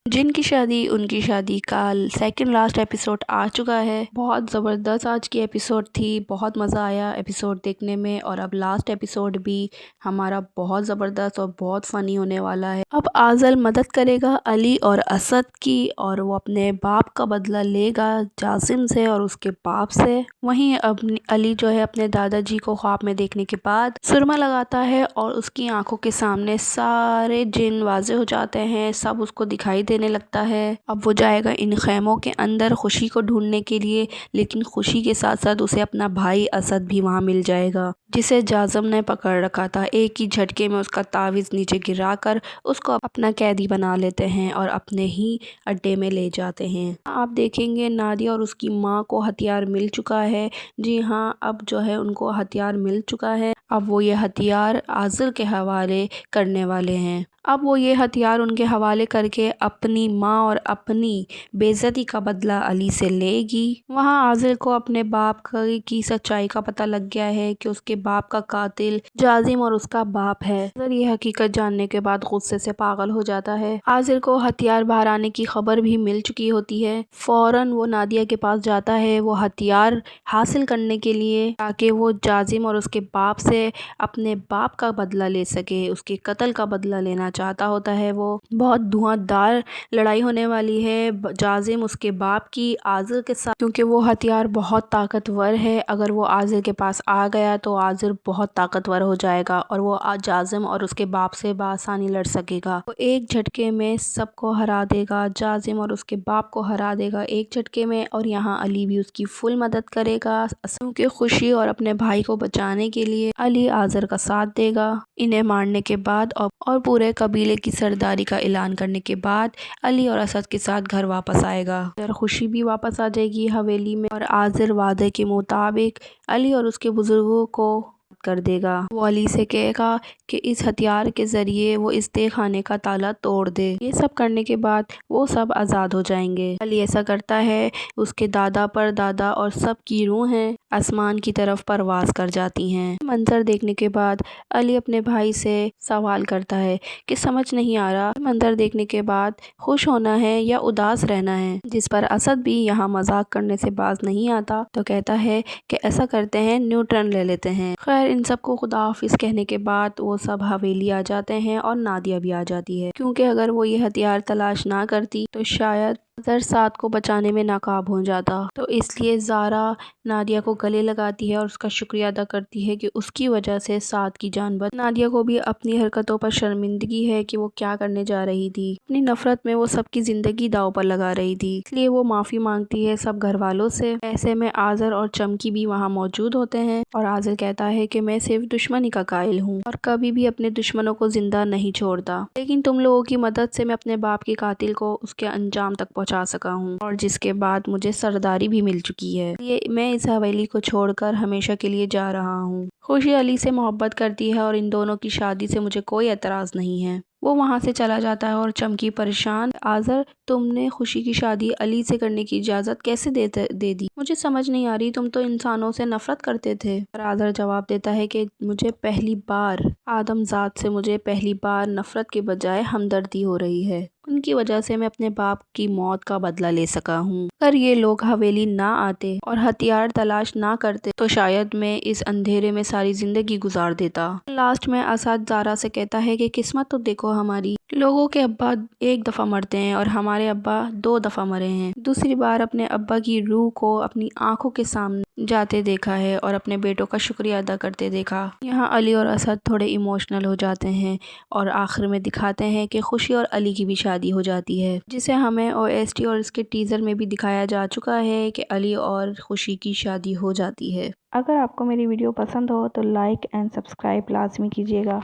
جن کی شادی ان کی شادی کا سیکنڈ لاسٹ ایپیسوڈ آ چکا ہے۔ بہت زبردست آج کی ایپیسوڈ تھی، بہت مزہ آیا ایپیسوڈ دیکھنے میں، اور اب لاسٹ ایپیسوڈ بھی ہمارا بہت زبردست اور بہت فنی ہونے والا ہے۔ اب آزل مدد کرے گا علی اور اسد کی، اور وہ اپنے باپ کا بدلہ لے گا جاسم سے اور اس کے باپ سے۔ وہیں اب علی جو ہے اپنے دادا جی کو خواب میں دیکھنے کے بعد سرما لگاتا ہے اور اس کی آنکھوں کے سامنے سارے جن واضح ہو جاتے ہیں، سب اس کو دکھائی دینے لگتا ہے۔ اب وہ جائے گا ان خیموں کے اندر خوشی کو ڈھونڈنے کے لیے، لیکن خوشی کے ساتھ ساتھ اسے اپنا بھائی اسد بھی وہاں مل جائے گا، جسے جاسم نے پکڑ رکھا تھا۔ ایک ہی جھٹکے میں اس کا تعویذ نیچے گرا کر اس کو اپنا قیدی بنا لیتے ہیں اور اپنے ہی اڈے میں لے جاتے ہیں۔ آپ دیکھیں گے نادیہ اور اس کی ماں کو ہتھیار مل چکا ہے۔ جی ہاں، اب جو ہے ان کو ہتھیار مل چکا ہے۔ اب وہ یہ ہتھیار آزل کے حوالے کرنے والے ہیں۔ اب وہ یہ ہتھیار ان کے حوالے کر کے اپنی ماں اور اپنی بے عزتی کا بدلہ علی سے لے گی۔ وہاں آزل کو اپنے باپ کی سچائی کا پتہ لگ گیا ہے کہ اس کے باپ کا قاتل جاسم اور اس کا باپ ہے۔ آزل یہ حقیقت جاننے کے بعد غصے سے پاگل ہو جاتا ہے۔ آزل کو ہتھیار باہر آنے کی خبر بھی مل چکی ہوتی ہے۔ فوراً وہ نادیہ کے پاس جاتا ہے وہ ہتھیار حاصل کرنے کے لیے، تاکہ وہ جاسم اور اس کے باپ سے اپنے باپ کا بدلہ لے سکے۔ اس کے قتل کا بدلہ لینا چاہتا ہوتا ہے وہ۔ بہت دھواں دار لڑائی ہونے والی ہے جاسم اس کے باپ کی آزل کے ساتھ، کیونکہ وہ ہتھیار بہت طاقتور ہے۔ اگر وہ آزل کے پاس آ گیا تو آزل بہت طاقتور ہو جائے گا اور وہ جاسم اور اس کے باپ سے بآسانی لڑ سکے گا۔ وہ ایک جھٹکے میں سب کو ہرا دے گا، جاسم اور اس کے باپ کو ہرا دے گا ایک جھٹکے میں، اور یہاں علی بھی اس کی فل مدد کرے گا، کیونکہ خوشی اور اپنے بھائی کو بچانے کے لیے علی آزل کا ساتھ دے گا۔ انہیں مارنے کے بعد اور پورے قبیلے کی سرداری کا اعلان کرنے کے بعد علی اور اسد کے ساتھ گھر واپس آئے گا۔ خوشی بھی واپس آ جائے گی حویلی میں، اور آزل وعدے کے مطابق علی اور اس کے بزرگوں کو کر دے گا۔ وہ علی سے کہے گا کہ اس ہتھیار کے ذریعے وہ اس تہہ خانے کا تالا توڑ دے۔ یہ سب کرنے کے بعد وہ سب آزاد ہو جائیں گے۔ علی ایسا کرتا ہے، اس کے دادا پر دادا اور سب کی روحیں آسمان کی طرف پرواز کر جاتی ہیں۔ منظر دیکھنے کے بعد علی اپنے بھائی سے سوال کرتا ہے کہ سمجھ نہیں آ رہا منظر دیکھنے کے بعد خوش ہونا ہے یا اداس رہنا ہے، جس پر اسد بھی یہاں مذاق کرنے سے باز نہیں آتا، تو کہتا ہے کہ ایسا کرتے ہیں نیوٹرن لے لیتے ہیں۔ خیر، ان سب کو خدا حافظ کہنے کے بعد وہ سب حویلی آ جاتے ہیں اور نادیہ بھی آ جاتی ہے، کیونکہ اگر وہ یہ ہتھیار تلاش نہ کرتی تو شاید سعد کو بچانے میں ناکام ہو جاتا۔ تو اس لیے زارا نادیہ کو گلے لگاتی ہے اور اس کا شکریہ ادا کرتی ہے کہ اس کی وجہ سے سعد کی جان بچ۔ نادیہ کو بھی اپنی حرکتوں پر شرمندگی ہے کہ وہ کیا کرنے جا رہی تھی، اپنی نفرت میں وہ سب کی زندگی داؤ پر لگا رہی تھی، اس لیے وہ معافی مانگتی ہے سب گھر والوں سے۔ ایسے میں آزر اور چمکی بھی وہاں موجود ہوتے ہیں، اور آزر کہتا ہے کہ میں صرف دشمنی کا قائل ہوں اور کبھی بھی اپنے دشمنوں کو زندہ نہیں چھوڑتا، لیکن تم لوگوں کی مدد سے میں اپنے باپ کے قاتل کو اس کے انجام تک پہنچا سکا ہوں، اور جس کے بعد مجھے سرداری بھی مل چکی ہے، میں اس حویلی کو چھوڑ کر ہمیشہ کے لیے جا رہا ہوں۔ خوشی علی سے محبت کرتی ہے اور ان دونوں کی شادی سے مجھے کوئی اعتراض نہیں ہے۔ وہ وہاں سے چلا جاتا ہے اور چمکی پریشان، آزر تم نے خوشی کی شادی علی سے کرنے کی اجازت کیسے دے دی؟ مجھے سمجھ نہیں آ رہی، تم تو انسانوں سے نفرت کرتے تھے۔ اور آزر جواب دیتا ہے کہ آدم ذات سے مجھے پہلی بار نفرت کے بجائے ہمدردی ہو رہی ہے، ان کی وجہ سے میں اپنے باپ کی موت کا بدلہ لے سکا ہوں۔ اگر یہ لوگ حویلی نہ آتے اور ہتھیار تلاش نہ کرتے تو شاید میں اس اندھیرے میں ساری زندگی گزار دیتا۔ لاسٹ میں اسد زارا سے کہتا ہے کہ قسمت تو دیکھو ہماری، لوگوں کے ابا ایک دفعہ مرتے ہیں اور ہمارے ابا 2 دفعہ مرے ہیں، دوسری بار اپنے ابا کی روح کو اپنی آنکھوں کے سامنے جاتے دیکھا ہے اور اپنے بیٹوں کا شکریہ ادا کرتے دیکھا۔ یہاں علی اور اسد تھوڑے ایموشنل ہو جاتے ہیں اور آخر میں دکھاتے ہیں کہ خوشی اور علی کی بھی شادی ہو جاتی ہے، جسے ہمیں OST اور اس کے ٹیزر میں بھی دکھایا جا چکا ہے کہ علی اور خوشی کی شادی ہو جاتی ہے۔ اگر آپ کو میری ویڈیو پسند ہو تو لائک اینڈ سبسکرائب لازمی کیجیے گا۔